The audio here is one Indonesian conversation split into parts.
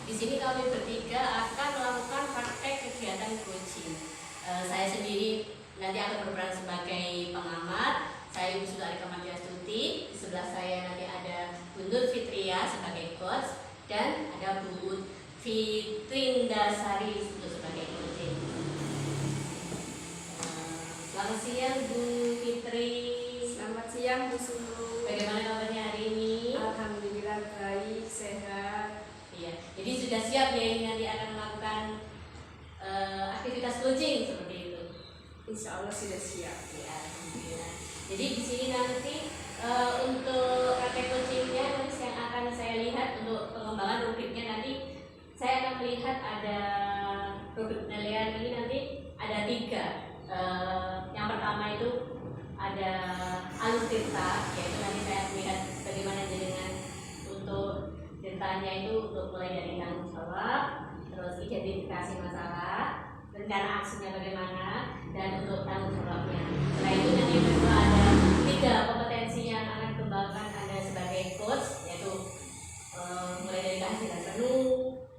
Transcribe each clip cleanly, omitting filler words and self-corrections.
Di sini kami bertiga akan melakukan praktek kegiatan coaching. Saya sendiri nanti akan berperan sebagai pengamat. Saya Ibu Sudari Kamadiastuti. Di sebelah saya nanti ada Bu Nur Fitria sebagai coach dan ada Bu Fitrindasari untuk sebagai coaching. Selamat siang Bu Fitri. Selamat siang Bu Sulu. Bagaimana kabarnya hari ini? Alhamdulillah baik, sehat. Iya, jadi sudah siap ya ini nanti akan melakukan aktivitas coaching seperti itu. Insya Allah sudah siap. Ya, alhamdulillah. Jadi di sini nanti untuk praktek coachingnya nanti yang akan saya lihat untuk pengembangan rubriknya nanti saya akan melihat ada rubrik penilaian ini nanti ada 3. Yang pertama itu ada alur tirta, yaitu nanti saya melihat bagaimana jaringan untuk tirtanya itu untuk mulai dari tanggung jawab, terus identifikasi masalah, rencana aksinya bagaimana, dan untuk tanggung jawabnya. Setelah itu nanti kedua ada 3 kompetensi yang akan dikembangkan Anda sebagai coach, yaitu mulai dari kehadiran penuh,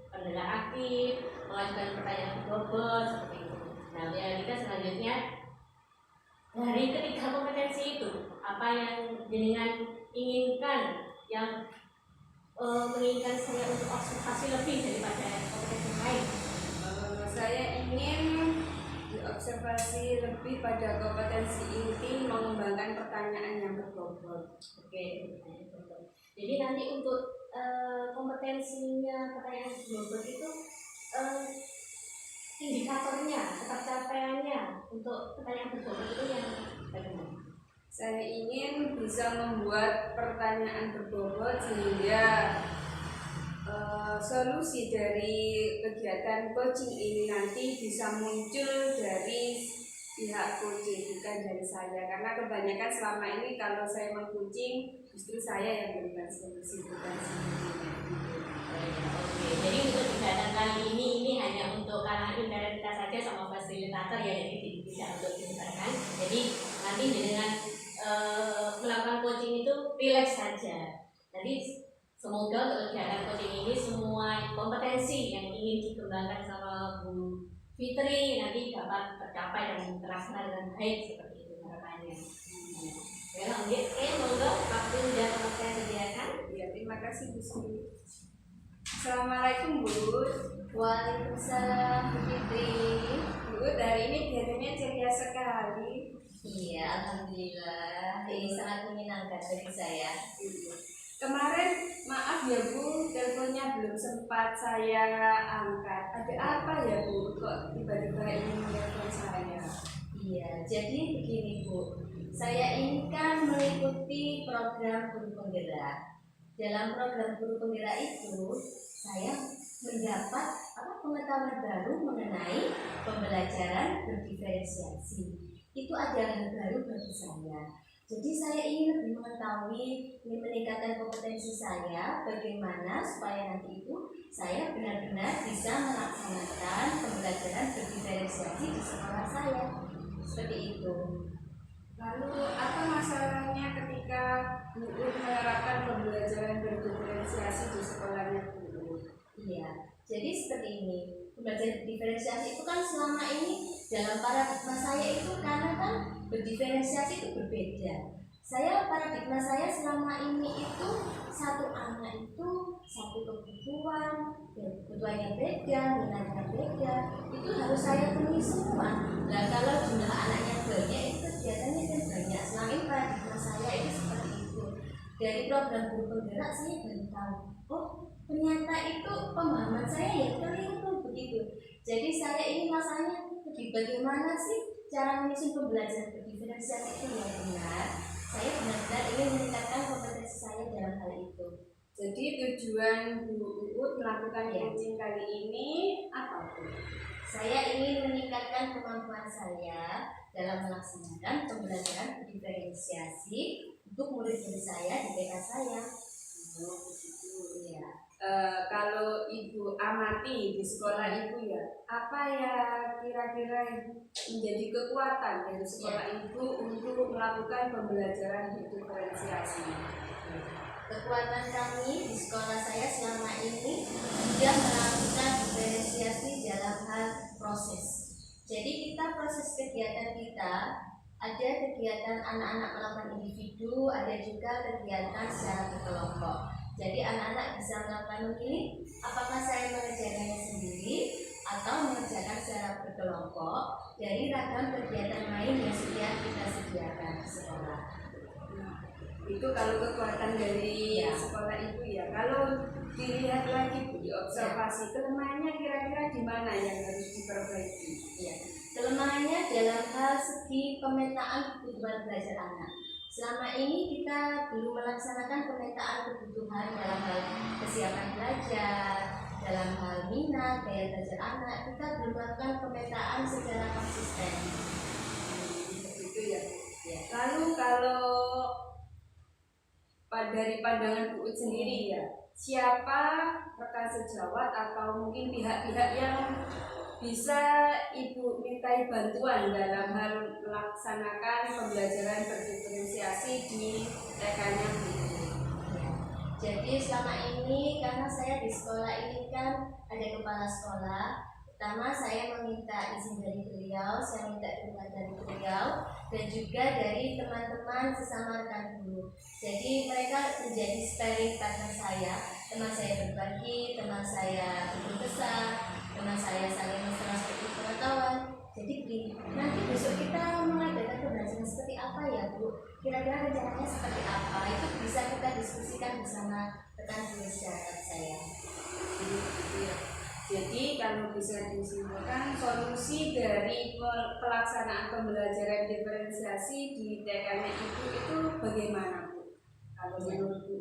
pendengar aktif, mengajukan pertanyaan bobot seperti itu. Nah, yang kita selanjutnya dari ketiga kompetensi itu apa yang jenengan inginkan, yang menginginkan saya untuk observasi lebih daripada kompetensi lain? Saya ingin diobservasi lebih pada kompetensi inti mengembangkan pertanyaan yang berbobot. Oke, jadi nanti untuk kompetensinya pertanyaan berbobot itu indikatornya, tercapaiannya untuk pertanyaan berbobot itu yang bagaimana? Saya ingin bisa membuat pertanyaan berbobot sehingga solusi dari kegiatan coaching ini nanti bisa muncul dari pihak coaching, bukan dari saya. Karena kebanyakan selama ini kalau saya meng-coaching justru saya yang memberikan solusi, bukan sebaliknya. Oke, jadi untuk kegiatan kali ini hanya untuk kalangan internet kita saja sama fasilitator ya, jadi tidak untuk disebarkan. Jadi nanti dengan melakukan coaching itu relax saja. Jadi semoga untuk kegiatan coaching ini semua kompetensi yang ingin dikembangkan sama Bu Fitri nanti dapat tercapai dan terlaksana dengan baik seperti itu harapannya. Ya, oke, monggo waktu sudah saya sediakan. Ya, terima kasih Bu Sri. Assalamualaikum Bu. Waalaikumsalam Bu Fitri. Bu, hari ini kelihatannya ceria sekali. Iya, alhamdulillah. Ini sangat menyenangkan bagi saya. Kemarin maaf ya Bu, teleponnya belum sempat saya angkat. Ada apa ya Bu? Kok tiba-tiba ingin telepon saya? Iya, jadi begini Bu. Saya ini kan mengikuti program guru penggerak. Dalam program guru penggerak itu, saya mendapat pengetahuan baru mengenai pembelajaran berdiferensiasi. Itu adalah hal baru bagi saya. Jadi saya ingin lebih mengetahui, ingin meningkatkan kompetensi saya, bagaimana supaya nanti itu saya benar-benar bisa melaksanakan pembelajaran berdiferensiasi di sekolah saya. Seperti itu. Lalu apa masalahnya ketika Bu menerapkan pembelajaran berdiferensiasi di sekolahnya Bu? Iya, jadi seperti ini. Pembelajaran diferensiasi itu kan selama ini dalam paradigma saya itu karena kan berdiferensiasi itu berbeda. Paradigma saya selama ini itu satu anak itu satu kebutuhan, kebutuhannya beda, minatnya beda, itu harus saya penuhi semua. Nah kalau jumlah anaknya banyak itu kegiatannya kan banyak. Selama ini paradigma saya itu seperti itu. Dari program guru penggerak saya baru tahu, oh ternyata itu pemahaman saya ya keliru begitu. Jadi saya ingin masalahnya bagaimana sih cara menyusun pembelajaran berdiferensiasi itu yang benar. Saya benar-benar ingin meningkatkan kompetensi saya dalam hal itu. Jadi tujuan Bu Uut melakukan coaching kali ini apa Bu? Saya ingin meningkatkan kemampuan saya dalam melaksanakan pembelajaran berdiferensiasi untuk murid-murid saya di TK saya. Oh, begitu. Ya. Kalau Ibu amati di sekolah Ibu ya, apa ya kira-kira menjadi kekuatan dari sekolah Ibu untuk melakukan pembelajaran berdiferensiasi? kekuatan kami di sekolah saya selama ini sudah melakukan diferensiasi dalam hal proses. Jadi kita proses kegiatan kita ada kegiatan anak-anak melakukan individu, ada juga kegiatan secara berkelompok. Jadi anak-anak bisa melakukan memilih apakah saya mengerjakannya sendiri atau mengerjakan secara berkelompok dari ragam kegiatan lain yang sudah kita sediakan di sekolah. Itu kalau kekuatan dari sekolah itu ya. Kalau dilihat lagi Bu, diobservasi kelemahannya kira-kira di mana yang harus diperbaiki? Ya. Kelemahannya dalam hal segi pemetaan kebutuhan belajar anak. Selama ini kita belum melaksanakan pemetaan kebutuhan dalam hal kesiapan belajar, dalam hal minat, gaya belajar anak. Kita belum melakukan pemetaan secara konsisten. Begitu ya. Lalu kalau dari pandangan Bu sendiri ya, siapa rekan sejawat atau mungkin pihak-pihak yang bisa Ibu mintai bantuan dalam hal melaksanakan pembelajaran berdiferensiasi di TK-nya Bu? Jadi selama ini karena saya di sekolah ini kan ada kepala sekolah. Pertama saya meminta izin dari beliau, saya minta dukungan dari beliau dan juga dari teman-teman sesama rekan guru. Jadi mereka menjadi sparring partner saya, teman saya berbagi, teman saya berkeluh kesah, teman saya saling mesra seperti pengetahuan. Jadi begini, nanti besok kita mengadakan pembelajaran seperti apa ya Bu? Kira-kira rencananya seperti apa? Itu bisa kita diskusikan bersama rekan guru sejawat saya. Jadi kalau bisa disimpulkan, solusi dari pelaksanaan pembelajaran diferensiasi di TK-nya itu bagaimana Bu? Kalau menurut Bu?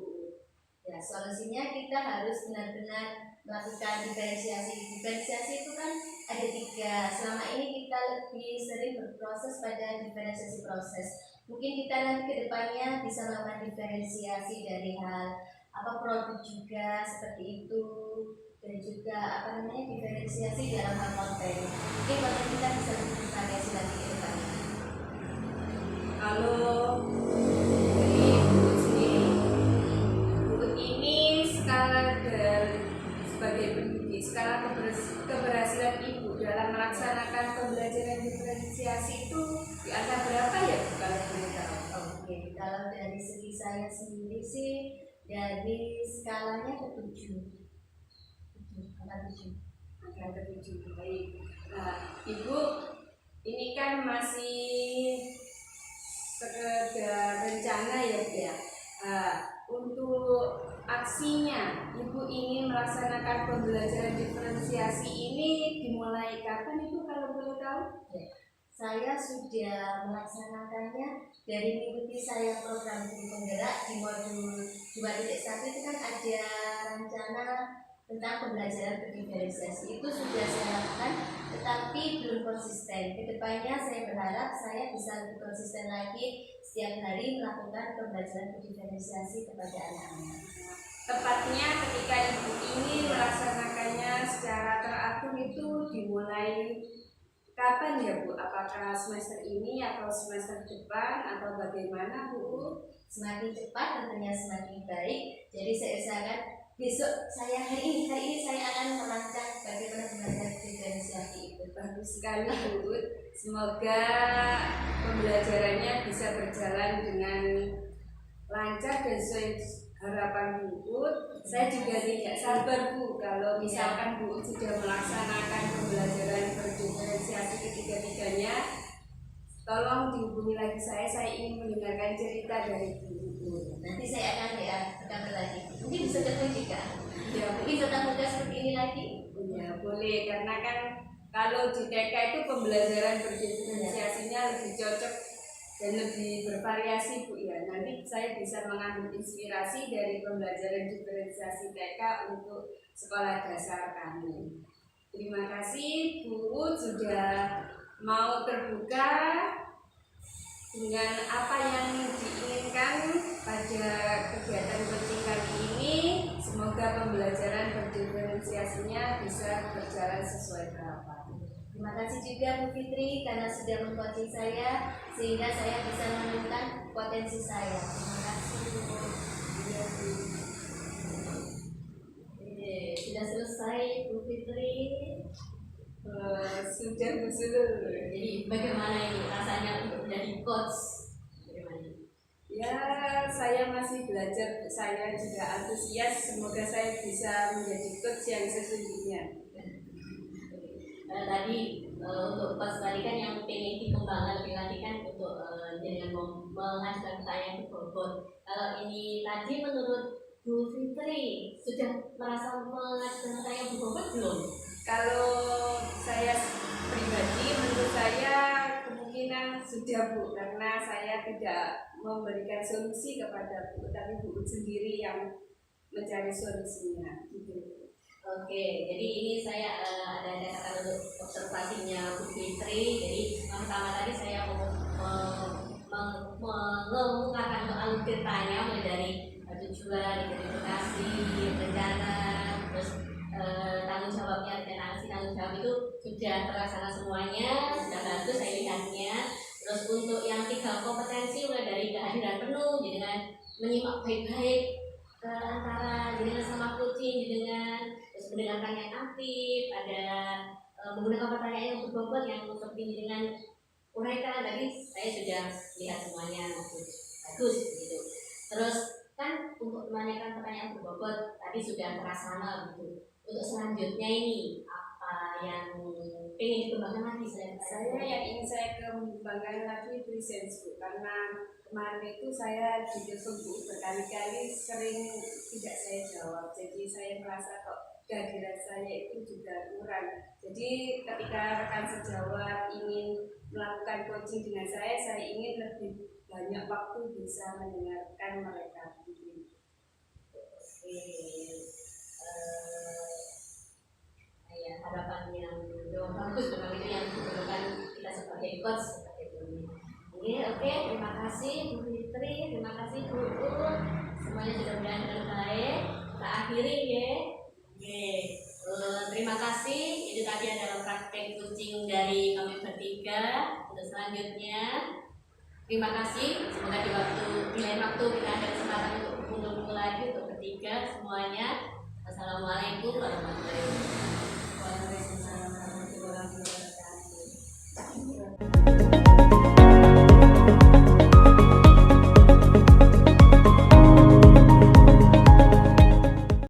Ya, solusinya kita harus benar-benar melakukan diferensiasi. Diferensiasi itu kan ada 3. Selama ini kita lebih sering berproses pada diferensiasi proses. Mungkin kita nanti ke depannya bisa melakukan diferensiasi dari hal produk juga seperti itu, dan juga diferensiasi dalam hal konten. Mungkin konten kita bisa lebih bervariasi lagi ke depannya. Kalau dari Bu sendiri, Bu ini skala dari sebagai pendidik, skala keberhasilan Ibu dalam melaksanakan pembelajaran diferensiasi itu di angka berapa ya Bu kalau boleh tahu? Oke, kalau dari segi saya sendiri sih dari skalanya ke 7. Angka 7. Baik. Nah, Ibu ini kan masih sekedar rencana ya Bu ya. Untuk aksinya Ibu ingin melaksanakan pembelajaran diferensiasi ini dimulai kapan Ibu kalau boleh tahu? Ya. Saya sudah melaksanakannya dari mengikuti saya program guru penggerak di modul 2.1 itu kan ada rencana tentang pembelajaran berdiferensiasi. Itu sudah saya lakukan tetapi belum konsisten. Kedepannya saya berharap saya bisa lebih konsisten lagi setiap hari melakukan pembelajaran berdiferensiasi kepada anak-anak. Tepatnya ketika Ibu ini melaksanakannya secara teratur itu dimulai kapan ya Bu? Apakah semester ini atau semester depan atau bagaimana Bu? Semakin cepat tentunya semakin baik. Jadi saya usahakan besok hari ini saya akan merancang bagaimana pembelajaran diferensiasi itu. Bagus sekali Bu. Semoga pembelajarannya bisa berjalan dengan lancar dan sesuai harapan Bu. Saya juga tidak sabar Bu kalau misalkan Bu sudah melaksanakan pembelajaran berdiferensiasi ketiga-tiganya. Tolong dihubungi lagi saya ingin mendengarkan cerita dari Bu. Nanti saya akan berkabar lagi. Mungkin bisa ketemu juga. Ya, mungkin tetap muda seperti ini lagi. Ya boleh, karena kan kalau di TK itu pembelajaran berdiferensiasinya lebih cocok dan lebih bervariasi Bu ya. Nanti saya bisa mengambil inspirasi dari pembelajaran diferensiasi TK untuk sekolah dasar kami. Terima kasih Bu sudah mau terbuka dengan apa yang diinginkan pada kegiatan coaching kali ini. Semoga pembelajaran berdiferensiasinya bisa berjalan sesuai harapan. Terima kasih juga Bu Fitri karena sudah mengcoaching saya sehingga saya bisa menemukan potensi saya. Terima kasih Bu. Fitri. Sudah Bu. Jadi bagaimana ini rasanya untuk menjadi coach? Bagaimana? Ya, saya masih belajar. Saya juga antusias. Semoga saya bisa menjadi coach yang sesungguhnya. Tadi untuk coach tadi kan yang pengen dikembangkan lebih lagi kan untuk dengan mengajukan pertanyaan berbobot. Kalau ini tadi menurut Bu Fitri sudah merasa mengajukan pertanyaan berbobot belum? Kalau saya pribadi, menurut saya kemungkinan sudah Bu, karena saya tidak memberikan solusi kepada Bu, tapi Bu sendiri yang mencari solusinya. Gitu. Oke, jadi ini saya ada catatan untuk observasinya Bu Fitri. Jadi yang pertama tadi saya mau mengemukakan untuk alur ceritanya mulai dari tujuan, identifikasi, rencana, terus tanggung jawabnya, rencana aksi tanggung jawab itu sudah terlaksana semuanya, sudah bagus saya lihatnya. Terus untuk yang 3 kompetensi mulai dari kehadiran penuh, jadi dengan menyimak baik-baik antara jenengan sama kucing, jenengan terus mendengarkan yang aktif, ada menggunakan pertanyaan yang berbobot yang seperti jenengan uraikan tadi saya sudah lihat semuanya bagus gitu. Terus kan untuk menanyakan pertanyaan berbobot tadi sudah terlaksana gitu. Untuk selanjutnya ini apa yang ingin dikembangkan lagi Saya yang ingin saya kembangkan lagi presence Bu, karena kemarin itu saya ditelepon Bu berkali-kali sering tidak saya jawab, jadi saya merasa kok kehadiran saya itu juga kurang. Jadi ketika rekan sejawat ingin melakukan coaching dengan saya ingin lebih banyak waktu bisa mendengarkan mereka. Ya, harapan yang bagus memang itu yang diperlukan kita sebagai coach seperti itu. Oke, terima kasih Bu Fitri, terima kasih Bu Uut. Semuanya sudah berjalan dengan baik. Kita akhiri ya. Oke, terima kasih. Itu tadi adalah praktek coaching dari kami bertiga. Untuk selanjutnya, terima kasih. Semoga di lain waktu kita ada kesempatan untuk berkumpul lagi untuk bertiga semuanya. Wassalamualaikum warahmatullahi wabarakatuh.